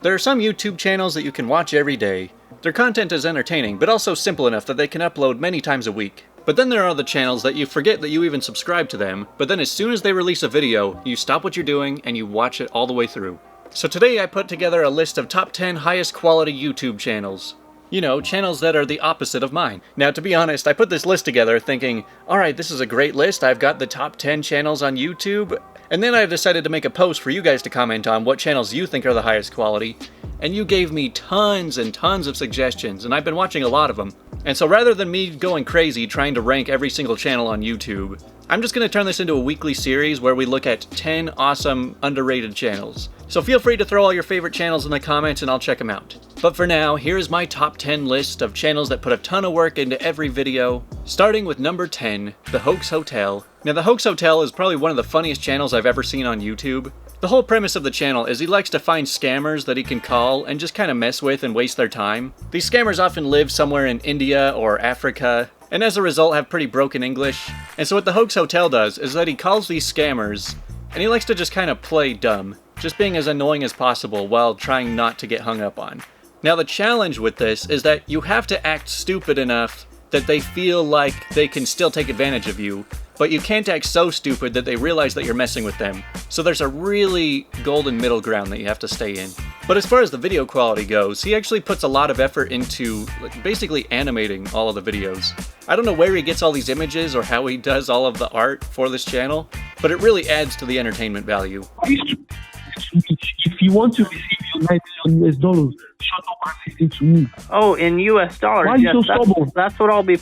There are some YouTube channels that you can watch every day. Their content is entertaining, but also simple enough that they can upload many times a week. But then there are the channels that you forget that you even subscribe to them, but then as soon as they release a video, you stop what you're doing and you watch it all the way through. So today I put together a list of top 10 highest quality YouTube channels. You know, channels that are the opposite of mine. Now, to be honest, I put this list together thinking, alright, this is a great list, I've got the top 10 channels on YouTube, and then I decided to make a post for you guys to comment on what channels you think are the highest quality, and you gave me tons and tons of suggestions, and I've been watching a lot of them. And so rather than me going crazy trying to rank every single channel on YouTube, I'm just going to turn this into a weekly series where we look at 10 awesome, underrated channels. So feel free to throw all your favorite channels in the comments and I'll check them out. But for now, here's my top 10 list of channels that put a ton of work into every video, starting with number 10, the Hoax Hotel. Now the Hoax Hotel is probably one of the funniest channels I've ever seen on YouTube. The whole premise of the channel is he likes to find scammers that he can call and just kind of mess with and waste their time. These scammers often live somewhere in India or Africa, and as a result have pretty broken English. And so what the Hoax Hotel does is that he calls these scammers, and he likes to just kind of play dumb, just being as annoying as possible while trying not to get hung up on. Now the challenge with this is that you have to act stupid enough that they feel like they can still take advantage of you, but you can't act so stupid that they realize that you're messing with them. So there's a really golden middle ground that you have to stay in. But as far as the video quality goes, he actually puts a lot of effort into basically animating all of the videos. I don't know where he gets all these images or how he does all of the art for this channel, but it really adds to the entertainment value. If you want to receive your $9 million US, shut up and listen to me. Oh, in US dollars? Why are you so stubborn? That's what I'll be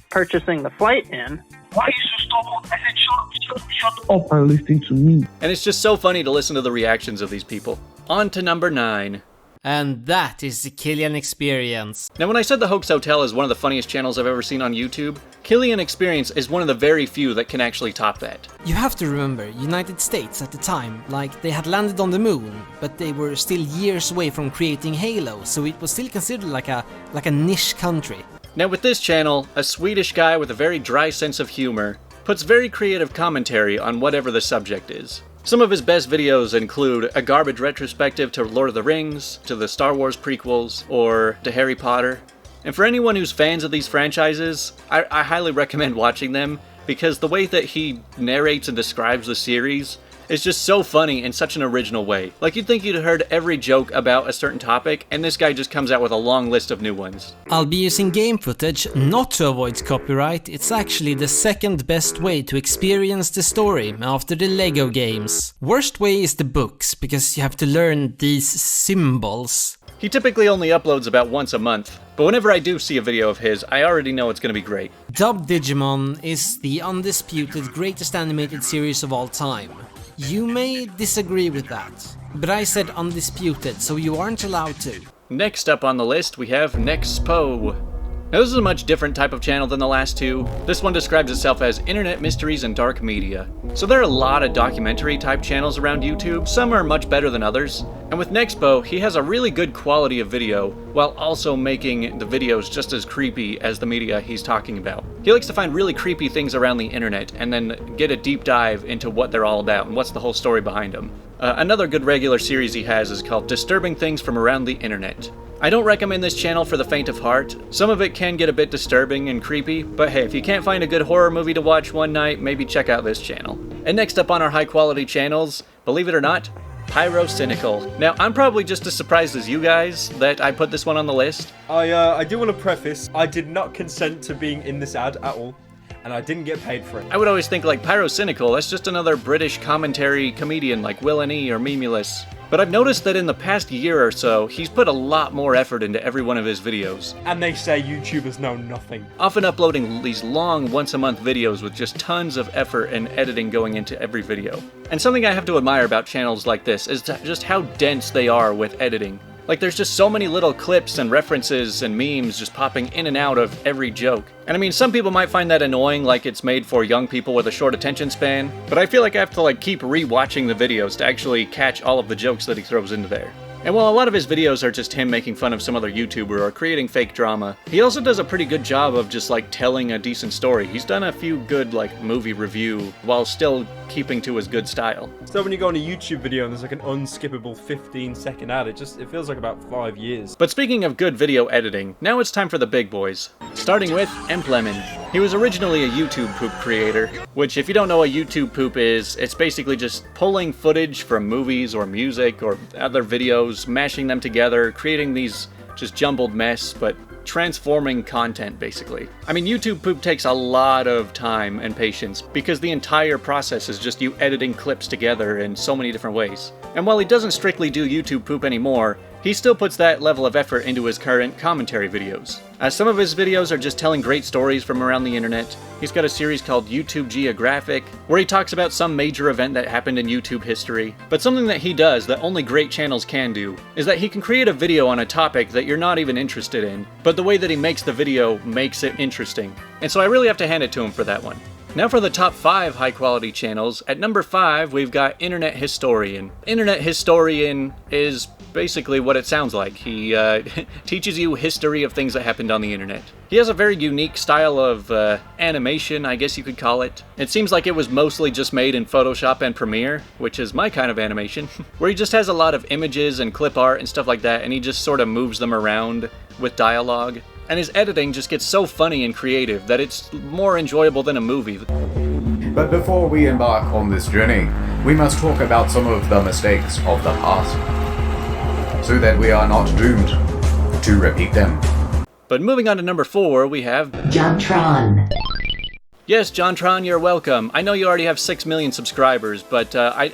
purchasing the flight in. Why are you so stubborn? I said shut up and listen to me. And it's just so funny to listen to the reactions of these people. On to number 9. And that is the Killian Experience. Now when I said the Hoax Hotel is one of the funniest channels I've ever seen on YouTube, Killian Experience is one of the very few that can actually top that. You have to remember, United States at the time, like they had landed on the moon, but they were still years away from creating Halo, so it was still considered like a niche country. Now with this channel, a Swedish guy with a very dry sense of humor puts very creative commentary on whatever the subject is. Some of his best videos include a garbage retrospective to Lord of the Rings, to the Star Wars prequels, or to Harry Potter. And for anyone who's fans of these franchises, I highly recommend watching them, because the way that he narrates and describes the series is just so funny in such an original way. Like you'd think you'd heard every joke about a certain topic, and this guy just comes out with a long list of new ones. I'll be using game footage not to avoid copyright. It's actually the second best way to experience the story after the Lego games. Worst way is the books, because you have to learn these symbols. He typically only uploads about once a month, but whenever I do see a video of his, I already know it's gonna be great. Dubbed Digimon is the undisputed greatest animated series of all time. You may disagree with that, but I said undisputed, so you aren't allowed to. Next up on the list, we have Nexbo. Now this is a much different type of channel than the last two. This one describes itself as Internet Mysteries and Dark Media. So there are a lot of documentary type channels around YouTube, some are much better than others. And with Nexbo, he has a really good quality of video, while also making the videos just as creepy as the media he's talking about. He likes to find really creepy things around the internet, and then get a deep dive into what they're all about, and what's the whole story behind them. Another good regular series he has is called Disturbing Things from Around the Internet. I don't recommend this channel for the faint of heart. Some of it can get a bit disturbing and creepy, but hey, if you can't find a good horror movie to watch one night, maybe check out this channel. And next up on our high quality channels, believe it or not, Pyrocynical. Now, I'm probably just as surprised as you guys that I put this one on the list. I do want to preface, I did not consent to being in this ad at all, and I didn't get paid for it. I would always think like Pyrocynical, that's just another British commentary comedian like Will and E or Memulus. But I've noticed that in the past year or so, he's put a lot more effort into every one of his videos. And they say YouTubers know nothing. Often uploading these long once-a-month videos with just tons of effort and editing going into every video. And something I have to admire about channels like this is just how dense they are with editing. Like, there's just so many little clips and references and memes just popping in and out of every joke. And I mean, some people might find that annoying, like it's made for young people with a short attention span, but I feel like I have to keep re-watching the videos to actually catch all of the jokes that he throws into there. And while a lot of his videos are just him making fun of some other YouTuber or creating fake drama, he also does a pretty good job of just like telling a decent story. He's done a few good like movie review while still keeping to his good style. So when you go on a YouTube video and there's like an unskippable 15-second ad, it feels like about 5 years. But speaking of good video editing, now it's time for the big boys. Starting with Emplemon. He was originally a YouTube poop creator, which if you don't know what YouTube poop is, it's basically just pulling footage from movies or music or other videos, mashing them together, creating these just jumbled mess, but transforming content basically. I mean, YouTube poop takes a lot of time and patience because the entire process is just you editing clips together in so many different ways. And while he doesn't strictly do YouTube poop anymore, he still puts that level of effort into his current commentary videos. As some of his videos are just telling great stories from around the internet. He's got a series called YouTube Geographic, where he talks about some major event that happened in YouTube history. But something that he does that only great channels can do, is that he can create a video on a topic that you're not even interested in, but the way that he makes the video makes it interesting. And so I really have to hand it to him for that one. Now for the top 5 high-quality channels. At number 5, we've got Internet Historian. Internet Historian is basically what it sounds like. He teaches you history of things that happened on the internet. He has a very unique style of animation, I guess you could call it. It seems like it was mostly just made in Photoshop and Premiere, which is my kind of animation, where he just has a lot of images and clip art and stuff like that, and he just sort of moves them around with dialogue. And his editing just gets so funny and creative that it's more enjoyable than a movie. But before we embark on this journey, we must talk about some of the mistakes of the past, so that we are not doomed to repeat them. But moving on to number 4, we have Jontron. Yes, Jontron, you're welcome. I know you already have 6 million subscribers, but I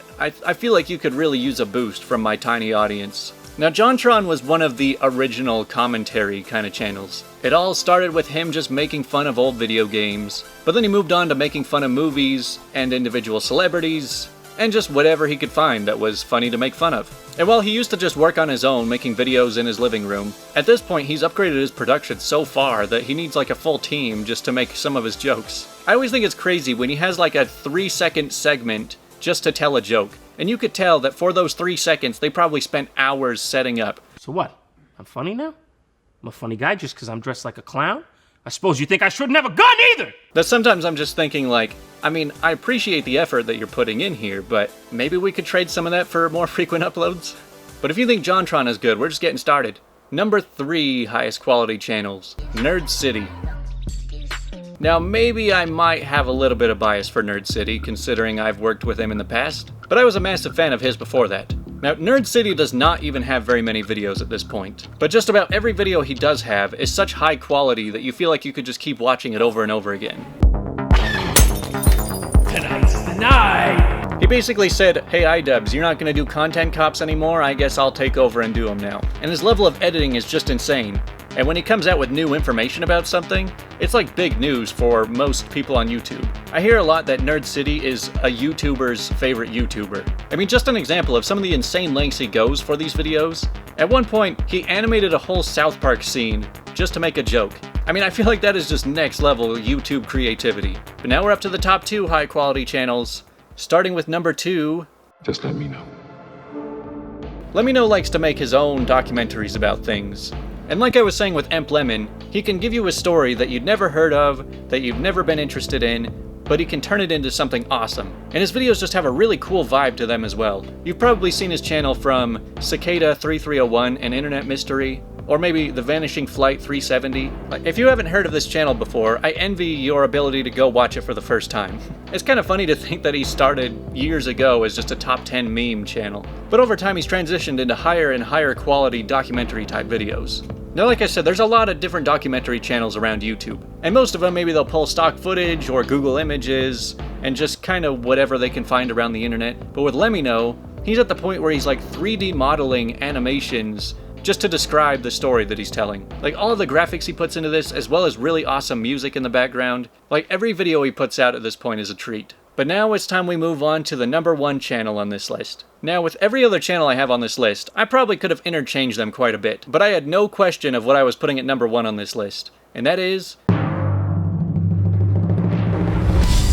feel like you could really use a boost from my tiny audience. Now, Jontron was one of the original commentary kind of channels. It all started with him just making fun of old video games, but then he moved on to making fun of movies and individual celebrities, and just whatever he could find that was funny to make fun of. And while he used to just work on his own, making videos in his living room, at this point he's upgraded his production so far that he needs like a full team just to make some of his jokes. I always think it's crazy when he has like a 3-second segment just to tell a joke. And you could tell that for those 3 seconds, they probably spent hours setting up. So what? I'm funny now? I'm a funny guy just because I'm dressed like a clown? I suppose you think I shouldn't have a gun either! That sometimes I'm just thinking like, I mean, I appreciate the effort that you're putting in here, but maybe we could trade some of that for more frequent uploads? But if you think Jontron is good, we're just getting started. Number 3 highest quality channels, Nerd City. Now, maybe I might have a little bit of bias for Nerd City, considering I've worked with him in the past, but I was a massive fan of his before that. Now, Nerd City does not even have very many videos at this point, but just about every video he does have is such high quality that you feel like you could just keep watching it over and over again. Tonight's the night! He basically said, hey iDubbbz, you're not gonna do content cops anymore, I guess I'll take over and do them now. And his level of editing is just insane. And when he comes out with new information about something, it's like big news for most people on YouTube. I hear a lot that Nerd City is a YouTuber's favorite YouTuber. I mean, just an example of some of the insane lengths he goes for these videos. At one point, he animated a whole South Park scene just to make a joke. I mean, I feel like that is just next level YouTube creativity. But now we're up to the top 2 high quality channels, starting with number 2. Just let me know. Let Me Know likes to make his own documentaries about things. And like I was saying with Emplemon, he can give you a story that you'd never heard of, that you've never been interested in, but he can turn it into something awesome. And his videos just have a really cool vibe to them as well. You've probably seen his channel from Cicada 3301 and Internet Mystery, or maybe The Vanishing Flight 370. If you haven't heard of this channel before, I envy your ability to go watch it for the first time. It's kind of funny to think that he started years ago as just a top 10 meme channel. But over time he's transitioned into higher and higher quality documentary type videos. Now, like I said, there's a lot of different documentary channels around YouTube. And most of them, maybe they'll pull stock footage or Google images and just kind of whatever they can find around the internet. But with Let Me Know, he's at the point where he's like 3D modeling animations just to describe the story that he's telling. Like all of the graphics he puts into this, as well as really awesome music in the background. Like every video he puts out at this point is a treat. But now it's time we move on to the number 1 channel on this list. Now, with every other channel I have on this list, I probably could have interchanged them quite a bit, but I had no question of what I was putting at number 1 on this list, and that is...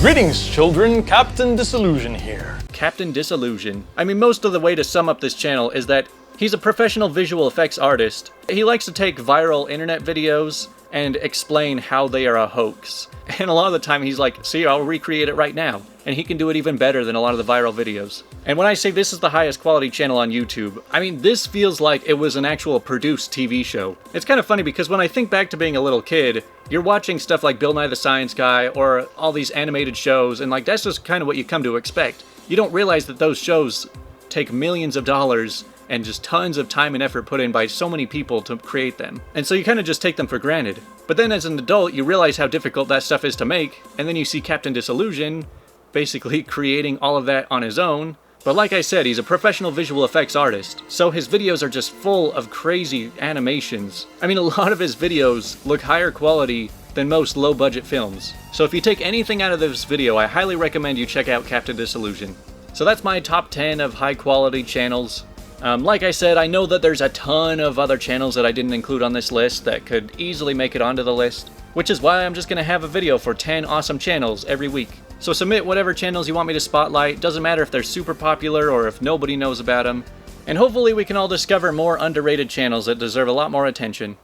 Greetings, children. Captain Disillusion here. Captain Disillusion. I mean, most of the way to sum up this channel is that He's a professional visual effects artist. He likes to take viral internet videos and explain how they are a hoax. And a lot of the time he's like, see, I'll recreate it right now. And he can do it even better than a lot of the viral videos. And when I say this is the highest quality channel on YouTube, I mean this feels like it was an actual produced TV show. It's kind of funny because when I think back to being a little kid, you're watching stuff like Bill Nye the Science Guy or all these animated shows, and like that's just kind of what you come to expect. You don't realize that those shows take millions of dollars and just tons of time and effort put in by so many people to create them. And so you kind of just take them for granted. But then as an adult, you realize how difficult that stuff is to make, and then you see Captain Disillusion basically creating all of that on his own. But like I said, he's a professional visual effects artist, so his videos are just full of crazy animations. I mean, a lot of his videos look higher quality than most low-budget films. So if you take anything out of this video, I highly recommend you check out Captain Disillusion. So that's my top 10 of high-quality channels. Like I said, I know that there's a ton of other channels that I didn't include on this list that could easily make it onto the list, which is why I'm just going to have a video for 10 awesome channels every week. So submit whatever channels you want me to spotlight, doesn't matter if they're super popular or if nobody knows about them, and hopefully we can all discover more underrated channels that deserve a lot more attention.